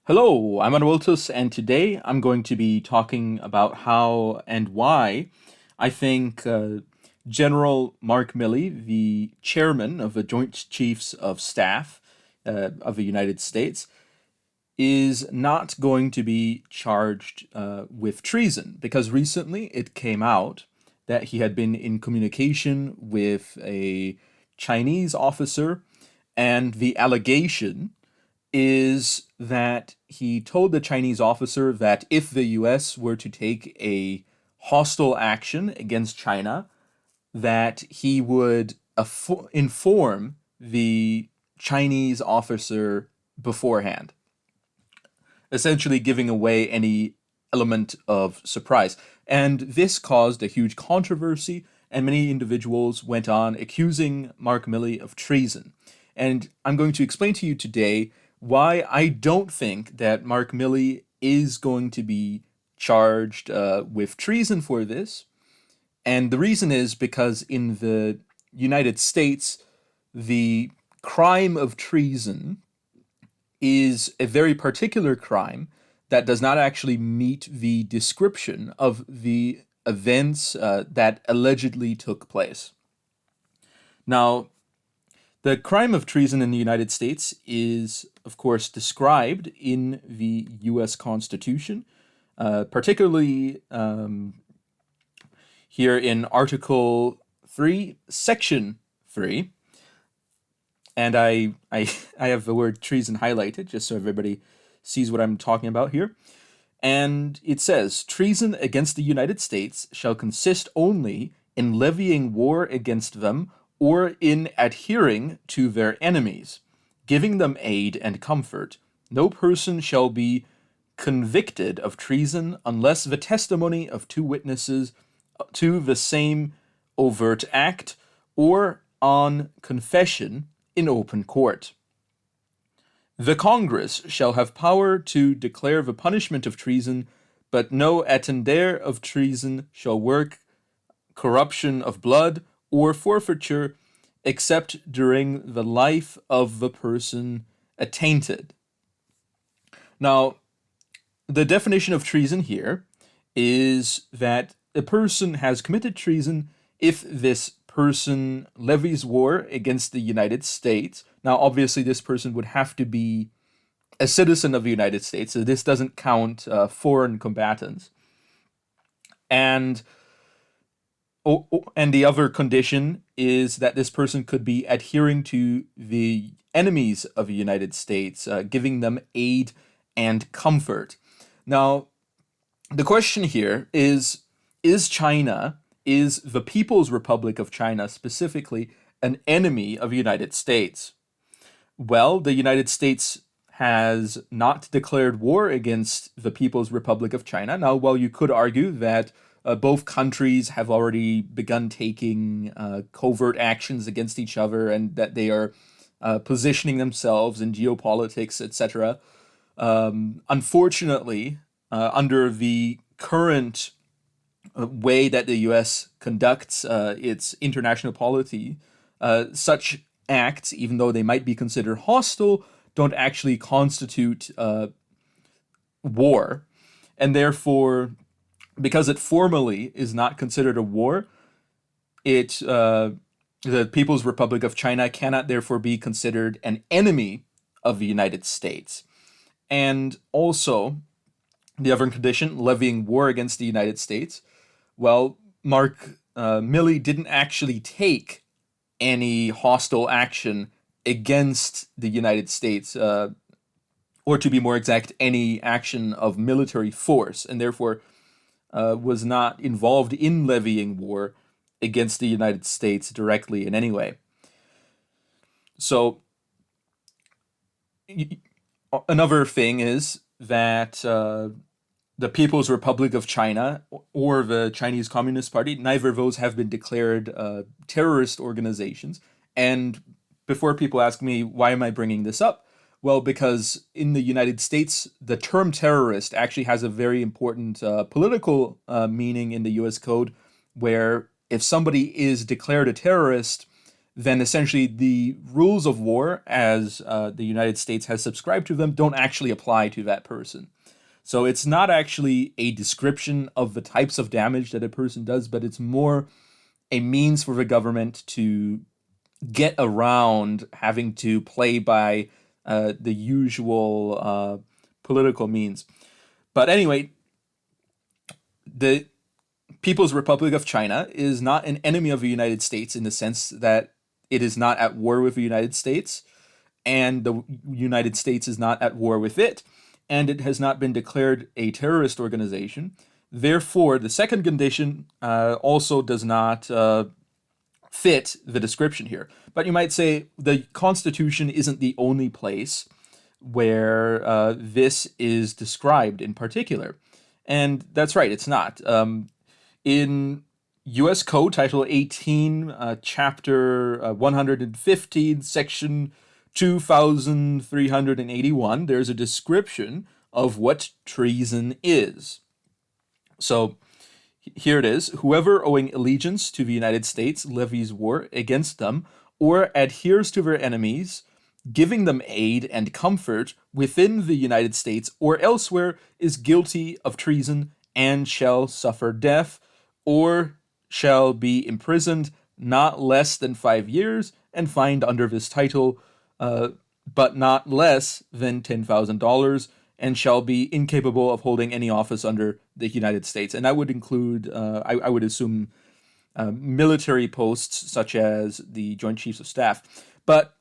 Hello, I'm Anwiltus, and today I'm going to be talking about how and why I think General Mark Milley, the chairman of the Joint Chiefs of Staff of the United States, is not going to be charged with treason because recently it came out that he had been in communication with a Chinese officer, and the allegation is that he told the Chinese officer that if the US were to take a hostile action against China, that he would inform the Chinese officer beforehand, essentially giving away any element of surprise. And this caused a huge controversy, and many individuals went on accusing Mark Milley of treason. And I'm going to explain to you today why I don't think that Mark Milley is going to be charged with treason for this. And the reason is because in the United States, the crime of treason is a very particular crime that does not actually meet the description of the events that allegedly took place. Now, the crime of treason in the United States is, of course, described in the U.S. Constitution, particularly here in Article 3, Section 3. And I have the word treason highlighted just so everybody sees what I'm talking about here. And it says, treason against the United States shall consist only in levying war against them or in adhering to their enemies, giving them aid and comfort. No person shall be convicted of treason unless the testimony of two witnesses to the same overt act or on confession in open court. The Congress shall have power to declare the punishment of treason, but no attendere of treason shall work corruption of blood or forfeiture except during the life of the person attainted. Now, the definition of treason here is that a person has committed treason if this person levies war against the United States. Now, obviously, this person would have to be a citizen of the United States, so this doesn't count foreign combatants. And and the other condition is that this person could be adhering to the enemies of the United States, giving them aid and comfort. Now, the question here is China, is the People's Republic of China specifically, an enemy of the United States? Well, the United States has not declared war against the People's Republic of China. Now, while you could argue that both countries have already begun taking covert actions against each other and that they are positioning themselves in geopolitics, etc., unfortunately, under the current way that the U.S. conducts its international policy, such acts, even though they might be considered hostile, don't actually constitute war. And therefore, because it formally is not considered a war, the People's Republic of China cannot therefore be considered an enemy of the United States. And also, the other condition, levying war against the United States, well, Mark Milley didn't actually take any hostile action against the United States, or to be more exact, any action of military force, and therefore was not involved in levying war against the United States directly in any way. So, another thing is that the People's Republic of China or the Chinese Communist Party, neither of those have been declared terrorist organizations. And before people ask me, why am I bringing this up? Well, because in the United States, the term terrorist actually has a very important political meaning in the US Code, where if somebody is declared a terrorist, then essentially the rules of war, as the United States has subscribed to them, don't actually apply to that person. So it's not actually a description of the types of damage that a person does, but it's more a means for the government to get around having to play by the usual political means. But anyway, the People's Republic of China is not an enemy of the United States in the sense that it is not at war with the United States, and the United States is not at war with it, and it has not been declared a terrorist organization. Therefore, the second condition also does not fit the description here. But you might say the Constitution isn't the only place where this is described in particular. And that's right, it's not. In U.S. Code, Title 18, Chapter 115, Section 2381, there's a description of what treason is. So here it is. Whoever owing allegiance to the United States levies war against them or adheres to their enemies, giving them aid and comfort within the United States or elsewhere, is guilty of treason and shall suffer death or shall be imprisoned not less than 5 years and fined under this title, but not less than $10,000, and shall be incapable of holding any office under the United States. And that would include, I would assume, military posts such as the Joint Chiefs of Staff. But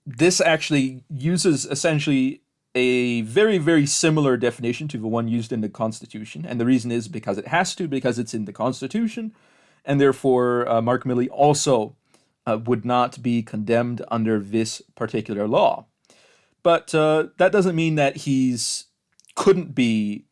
this actually uses essentially a very, very similar definition to the one used in the Constitution. And the reason is because it has to, because it's in the Constitution. And therefore, Mark Milley also would not be condemned under this particular law. But that doesn't mean that he couldn't be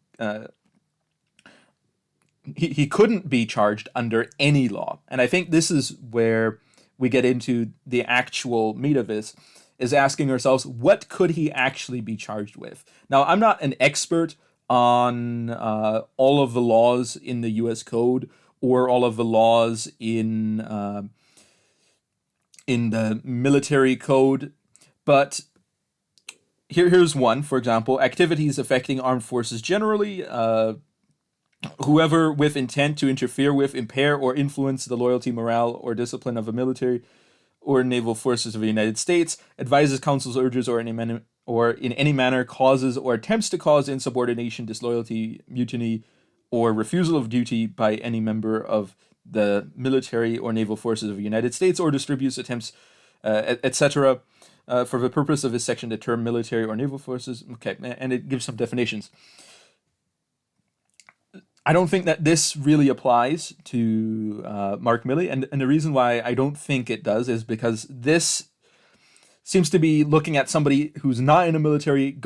charged under any law. And I think this is where we get into the actual meat of this, is asking ourselves, what could he actually be charged with? Now, I'm not an expert on all of the laws in the U.S. Code or all of the laws in the military code, but here's one. For example, activities affecting armed forces generally. Whoever with intent to interfere with, impair, or influence the loyalty, morale, or discipline of the military or naval forces of the United States, advises, counsels, urges, or in any manner causes or attempts to cause insubordination, disloyalty, mutiny, or refusal of duty by any member of the military or naval forces of the United States, or distributes, attempts, etc., for the purpose of this section, the term military or naval forces. Okay, and it gives some definitions. I don't think that this really applies to Mark Milley, and the reason why I don't think it does is because this seems to be looking at somebody who's not in the military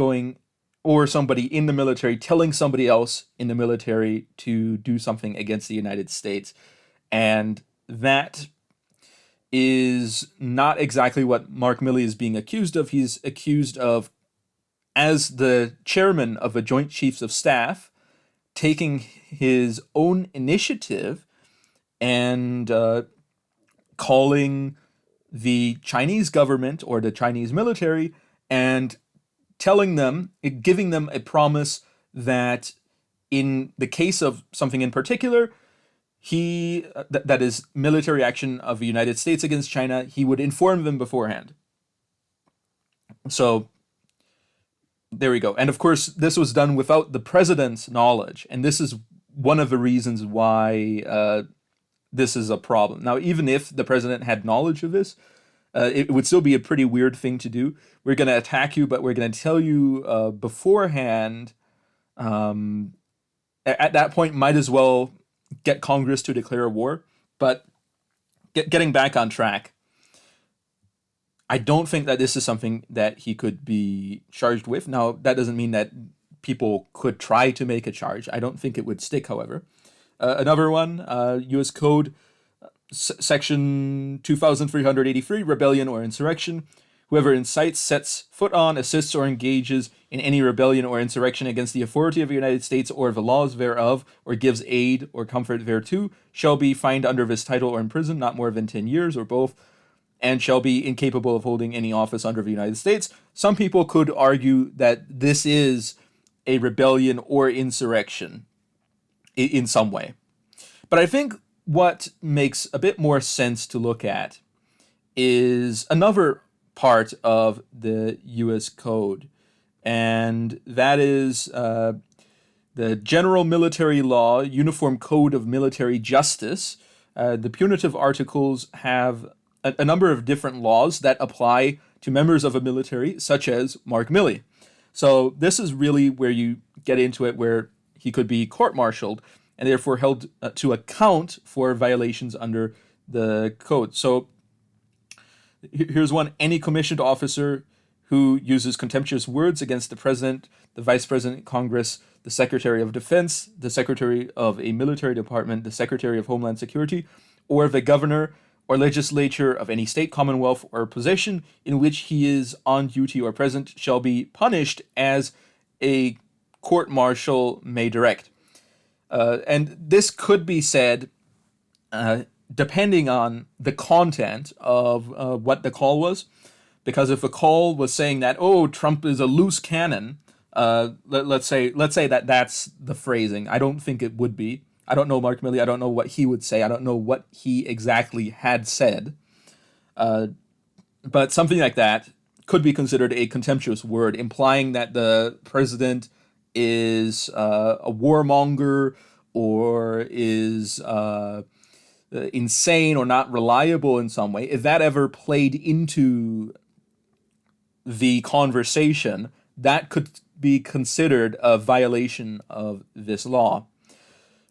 or somebody in the military telling somebody else in the military to do something against the United States. And that is not exactly what Mark Milley is being accused of. He's accused of, as the chairman of the Joint Chiefs of Staff, taking his own initiative and calling the Chinese government or the Chinese military and telling them, giving them a promise that in the case of something in particular, that is military action of the United States against China, he would inform them beforehand. So there we go. And of course, this was done without the president's knowledge. And this is one of the reasons why this is a problem. Now, even if the president had knowledge of this, it would still be a pretty weird thing to do. We're going to attack you, but we're going to tell you beforehand. At that point, might as well get Congress to declare a war. But getting back on track, I don't think that this is something that he could be charged with. Now, that doesn't mean that people could try to make a charge. I don't think it would stick, however. Another one, U.S. Code, Section 2383, Rebellion or Insurrection. Whoever incites, sets foot on, assists, or engages in any rebellion or insurrection against the authority of the United States or the laws thereof, or gives aid or comfort thereto, shall be fined under this title or imprisoned not more than 10 years, or both, and shall be incapable of holding any office under the United States. Some people could argue that this is a rebellion or insurrection in some way. But I think what makes a bit more sense to look at is another part of the U.S. Code, and that is the General Military Law, Uniform Code of Military Justice. The punitive articles have a number of different laws that apply to members of a military, such as Mark Milley. So this is really where you get into it, where he could be court-martialed and therefore held to account for violations under the code. So here's one. Any commissioned officer who uses contemptuous words against the president, the vice president, Congress, the secretary of defense, the secretary of a military department, the secretary of homeland security, or the governor or legislature of any state, commonwealth, or possession in which he is on duty or present shall be punished as a court-martial may direct. And this could be said depending on the content of what the call was. Because if a call was saying that, oh, Trump is a loose cannon, let's say that that's the phrasing. I don't think it would be. I don't know Mark Milley. I don't know what he would say. I don't know what he exactly had said. But something like that could be considered a contemptuous word, implying that the president is a warmonger or is insane or not reliable in some way. If that ever played into the conversation, that could be considered a violation of this law.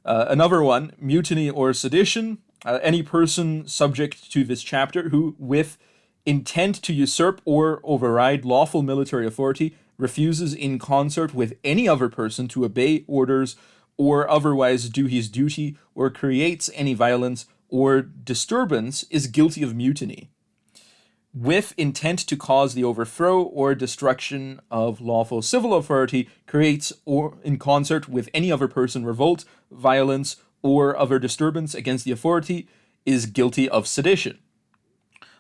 Another one, mutiny or sedition. Any person subject to this chapter who, with intent to usurp or override lawful military authority, refuses in concert with any other person to obey orders or otherwise do his duty, or creates any violence or disturbance, is guilty of mutiny, with intent to cause the overthrow or destruction of lawful civil authority, creates or in concert with any other person revolt, violence, or other disturbance against the authority, is guilty of sedition,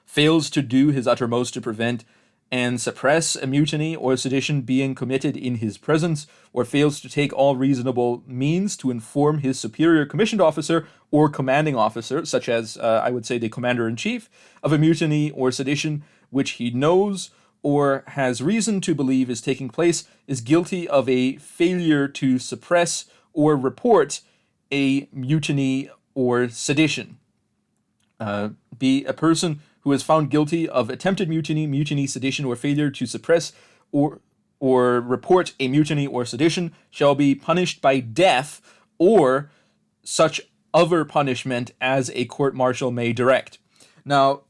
fails to do his uttermost to prevent and suppress a mutiny or sedition being committed in his presence, or fails to take all reasonable means to inform his superior commissioned officer or commanding officer, such as, I would say, the commander-in-chief, of a mutiny or sedition which he knows or has reason to believe is taking place, is guilty of a failure to suppress or report a mutiny or sedition. Be a person who is found guilty of attempted mutiny, mutiny, sedition, or failure to suppress or report a mutiny or sedition shall be punished by death or such other punishment as a court-martial may direct. Now,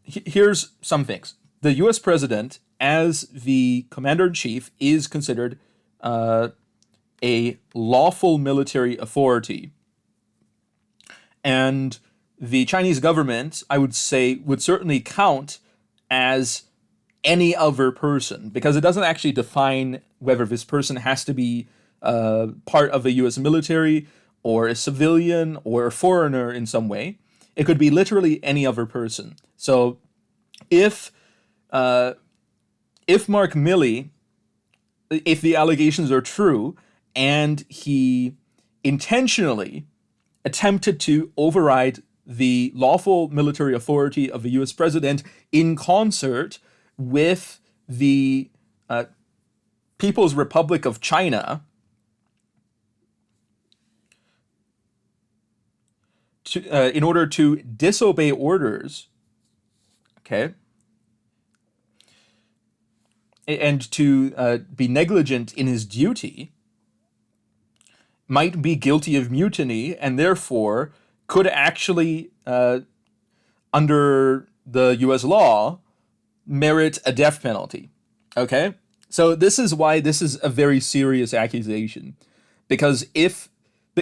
here's some things. The U.S. president, as the commander-in-chief, is considered a lawful military authority. And the Chinese government, I would say, would certainly count as any other person, because it doesn't actually define whether this person has to be part of the U.S. military or a civilian or a foreigner in some way. It could be literally any other person. So if Mark Milley, if the allegations are true, and he intentionally attempted to override the lawful military authority of the U.S. president in concert with the People's Republic of China in order to disobey orders, okay, and to be negligent in his duty, might be guilty of mutiny and therefore could actually, under the U.S. law, merit a death penalty. Okay? So this is why this is a very serious accusation. Because if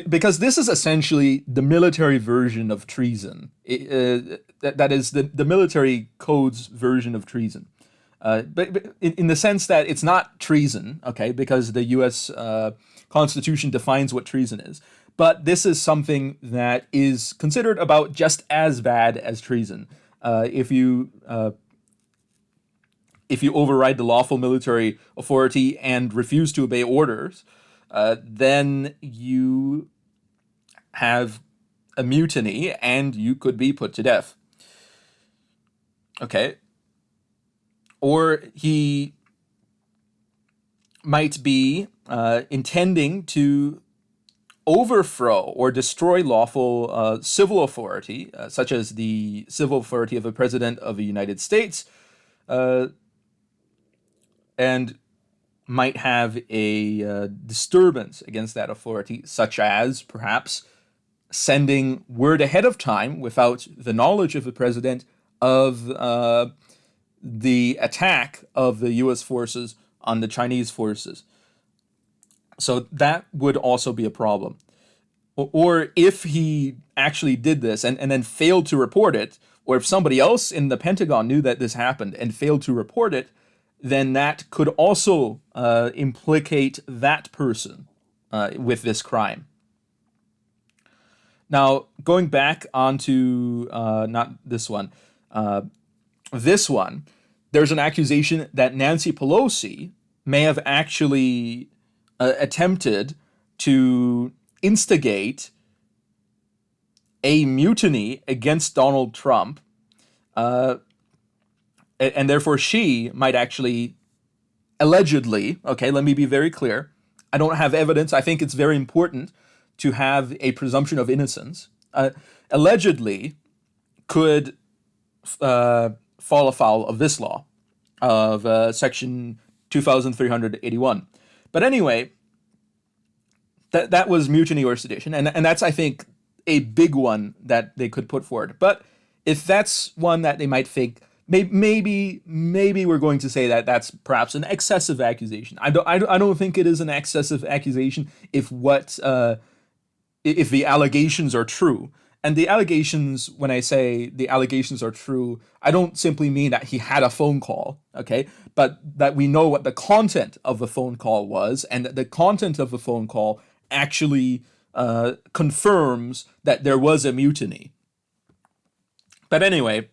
because this is essentially the military version of treason. That is the military code's version of treason. But in the sense that it's not treason, okay, because the U.S. Constitution defines what treason is. But this is something that is considered about just as bad as treason. If you override the lawful military authority and refuse to obey orders, then you have a mutiny and you could be put to death. Okay. Or he might be intending to overthrow or destroy lawful civil authority, such as the civil authority of a president of the United States, and might have a disturbance against that authority, such as perhaps sending word ahead of time without the knowledge of the president of the attack of the U.S. forces on the Chinese forces. So that would also be a problem. Or if he actually did this and then failed to report it, or if somebody else in the Pentagon knew that this happened and failed to report it, then that could also implicate that person with this crime. Now, going back onto not this one, this one, there's an accusation that Nancy Pelosi may have actually attempted to instigate a mutiny against Donald Trump, and therefore she might actually, allegedly, okay, let me be very clear, I don't have evidence, I think it's very important to have a presumption of innocence, allegedly could fall afoul of this law, of Section 2381. But anyway, that was mutiny or sedition, and that's, I think, a big one that they could put forward. But if that's one that they might think, maybe we're going to say that that's perhaps an excessive accusation. I don't think it is an excessive accusation if the allegations are true. And the allegations, when I say the allegations are true, I don't simply mean that he had a phone call, okay? But that we know what the content of the phone call was, and that the content of the phone call actually confirms that there was a mutiny. But anyway,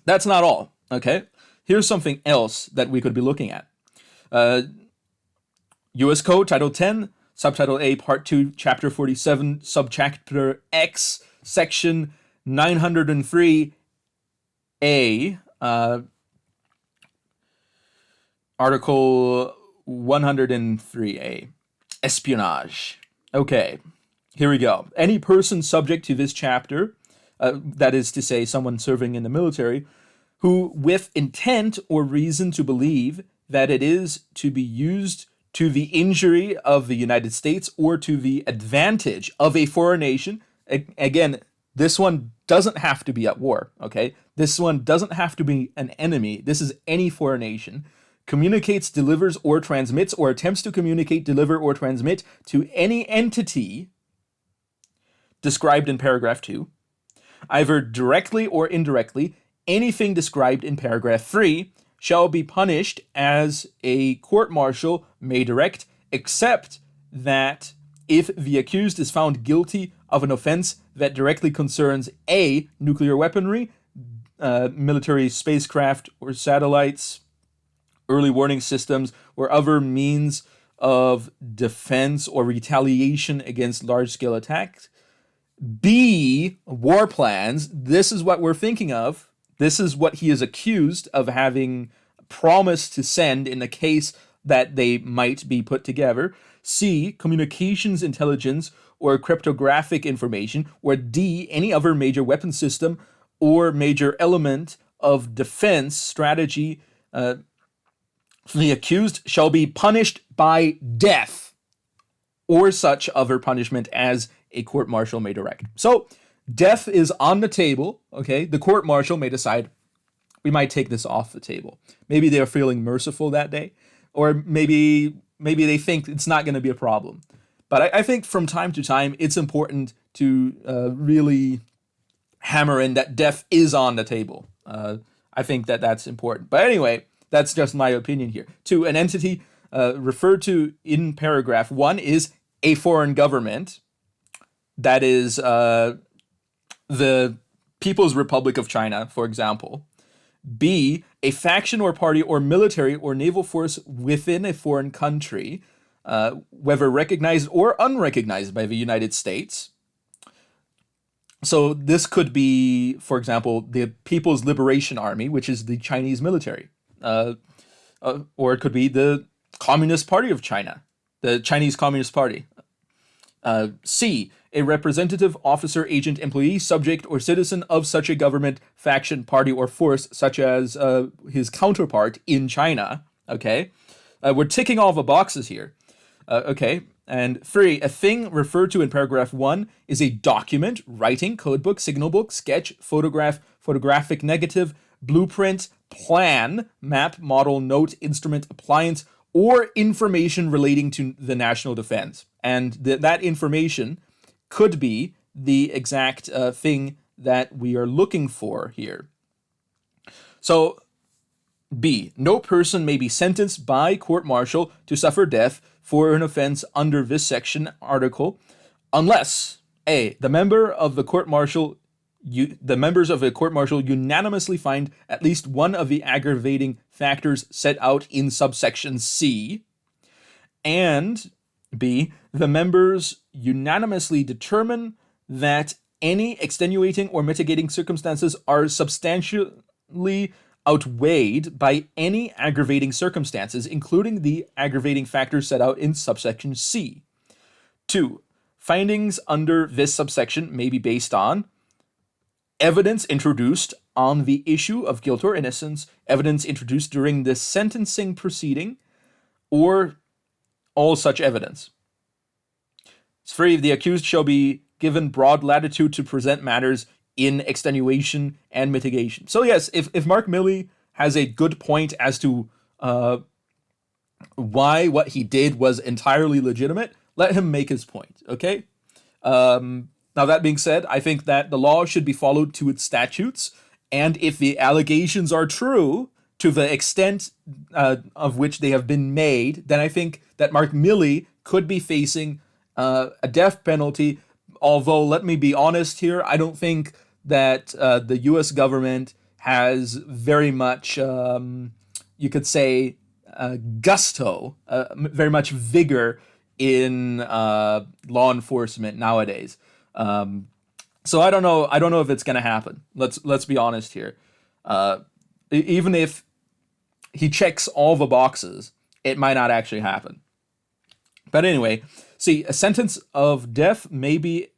that's not all, okay? Here's something else that we could be looking at. U.S. Code, Title 10, Subtitle A, Part 2, Chapter 47, Subchapter X, Section 903A, Article 103A, espionage. Okay, here we go. Any person subject to this chapter, that is to say someone serving in the military, who with intent or reason to believe that it is to be used to the injury of the United States or to the advantage of a foreign nation. Again, this one doesn't have to be at war, okay? This one doesn't have to be an enemy. This is any foreign nation. Communicates, delivers, or transmits, or attempts to communicate, deliver, or transmit to any entity described in paragraph 2, either directly or indirectly, anything described in paragraph 3 shall be punished as a court-martial may direct, except that if the accused is found guilty of an offense that directly concerns A, nuclear weaponry, military spacecraft or satellites, early warning systems, or other means of defense or retaliation against large-scale attacks. B, war plans. This is what we're thinking of. This is what he is accused of having promised to send in the case that they might be put together. C, communications intelligence or cryptographic information. Or D, any other major weapon system or major element of defense strategy. The accused shall be punished by death or such other punishment as a court-martial may direct. So death is on the table, okay? The court-martial may decide, we might take this off the table. Maybe they're feeling merciful that day, or maybe they think it's not going to be a problem. But I think from time to time, it's important to really hammer in that death is on the table. I think that that's important. But anyway, that's just my opinion here. 2, an entity referred to in paragraph 1 is a foreign government. That is the People's Republic of China, for example. B, a faction or party or military or naval force within a foreign country, whether recognized or unrecognized by the United States. So this could be, for example, the People's Liberation Army, which is the Chinese military. Or it could be the Communist Party of China, the Chinese Communist Party. C, a representative, officer, agent, employee, subject, or citizen of such a government, faction, party, or force, such as his counterpart in China. Okay, we're ticking all the boxes here. Okay, and 3, a thing referred to in paragraph 1 is a document, writing, codebook, signal book, sketch, photograph, photographic negative, blueprint, plan, map, model, note, instrument, appliance, or information relating to the national defense. And that information could be the exact thing that we are looking for here. So, B, no person may be sentenced by court-martial to suffer death for an offense under this section article unless A, the members of a court-martial unanimously find at least one of the aggravating factors set out in subsection C, and B, the members unanimously determine that any extenuating or mitigating circumstances are substantially outweighed by any aggravating circumstances, including the aggravating factors set out in subsection C. 2, findings under this subsection may be based on evidence introduced on the issue of guilt or innocence, evidence introduced during the sentencing proceeding, or all such evidence. 3, the accused shall be given broad latitude to present matters in extenuation and mitigation. So yes, if Mark Milley has a good point as to why what he did was entirely legitimate, let him make his point, okay? Now that being said, I think that the law should be followed to its statutes, and if the allegations are true, to the extent of which they have been made, then I think that Mark Milley could be facing a death penalty. Although, let me be honest here, I don't think that the U.S. government has very much, you could say, gusto, very much vigor in law enforcement nowadays. So I don't know if it's going to happen. Let's be honest here. Even if he checks all the boxes, it might not actually happen. But anyway, see, a sentence of death may be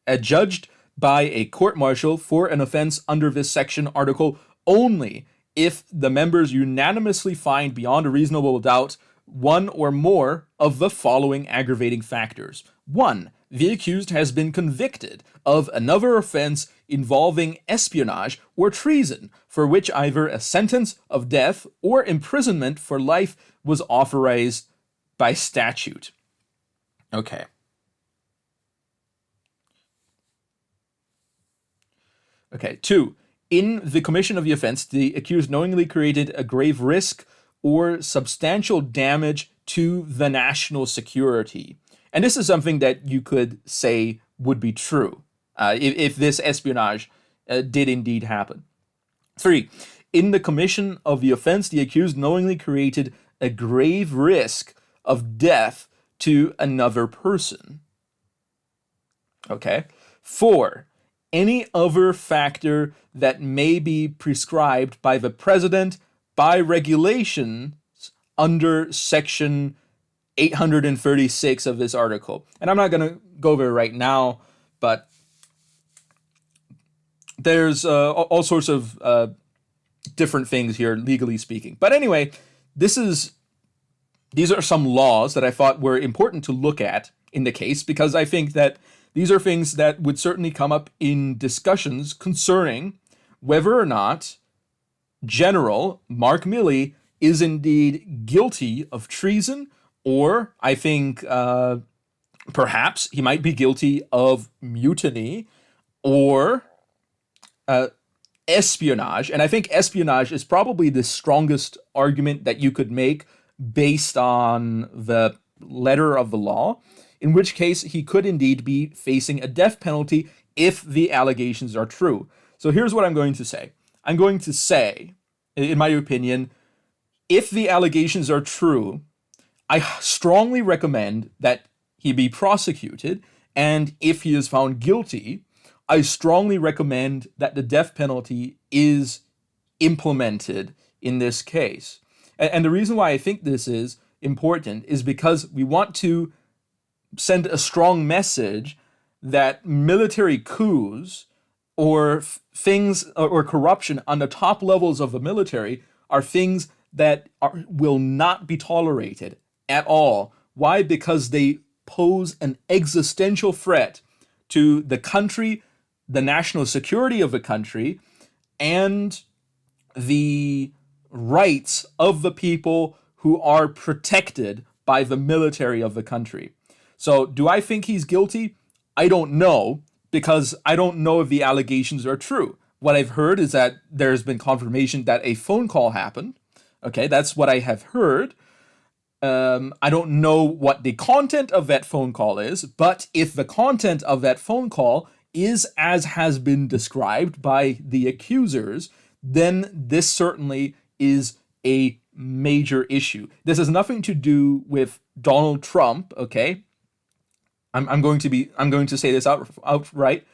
adjudged by a court-martial for an offense under this section article only if the members unanimously find beyond a reasonable doubt one or more of the following aggravating factors. 1, the accused has been convicted of another offense involving espionage or treason, for which either a sentence of death or imprisonment for life was authorized by statute. Okay. Okay, 2, in the commission of the offense, the accused knowingly created a grave risk or substantial damage to the national security. And this is something that you could say would be true if this espionage did indeed happen. 3, in the commission of the offense, the accused knowingly created a grave risk of death to another person. Okay. 4, any other factor that may be prescribed by the president by regulations under section 836 of this article. And I'm not going to go over it right now, but there's all sorts of different things here, legally speaking. But anyway, these are some laws that I thought were important to look at in the case, because I think that these are things that would certainly come up in discussions concerning whether or not General Mark Milley is indeed guilty of treason, or I think Perhaps he might be guilty of mutiny or espionage. And I think espionage is probably the strongest argument that you could make based on the letter of the law, in which case he could indeed be facing a death penalty if the allegations are true. So here's what I'm going to say. I'm going to say, in my opinion, if the allegations are true, I strongly recommend that he be prosecuted, and if he is found guilty, I strongly recommend that the death penalty is implemented in this case. And the reason why I think this is important is because we want to send a strong message that military coups or things or corruption on the top levels of the military are things that will not be tolerated at all. Why? Because they pose an existential threat to the country, the national security of the country, and the rights of the people who are protected by the military of the country. So, do I think he's guilty? I don't know, because I don't know if the allegations are true. What I've heard is that there's been confirmation that a phone call happened. Okay, that's what I have heard. I don't know what the content of that phone call is, but if the content of that phone call is as has been described by the accusers, then this certainly is a major issue. This has nothing to do with Donald Trump, okay? I'm going to say this outright.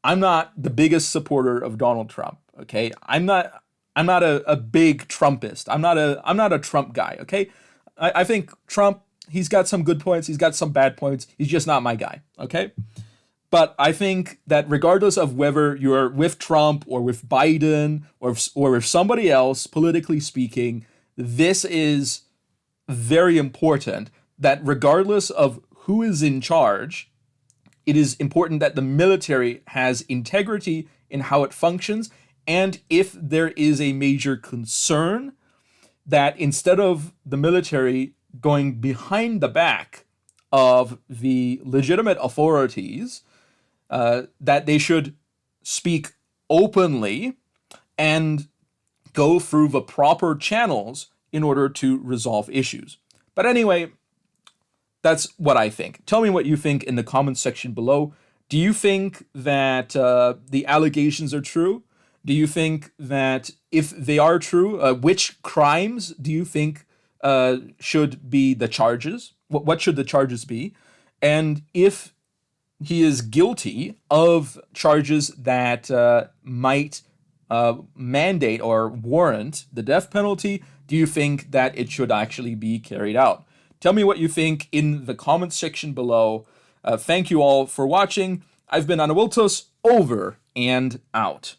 I'm not the biggest supporter of Donald Trump, okay? I'm not a big Trumpist. I'm not a Trump guy, okay? I think Trump, he's got some good points, he's got some bad points. He's just not my guy, okay? But I think that regardless of whether you're with Trump or with Biden or with somebody else, politically speaking, this is very important that regardless of who is in charge, it is important that the military has integrity in how it functions. And if there is a major concern, that instead of the military going behind the back of the legitimate authorities, that they should speak openly and go through the proper channels in order to resolve issues. But anyway, that's what I think. Tell me what you think in the comments section below. Do you think that the allegations are true? Do you think that if they are true, which crimes do you think should be the charges? What should the charges be? And if he is guilty of charges that might mandate or warrant the death penalty, do you think that it should actually be carried out? Tell me what you think in the comments section below. Thank you all for watching. I've been Anawiltos, over and out.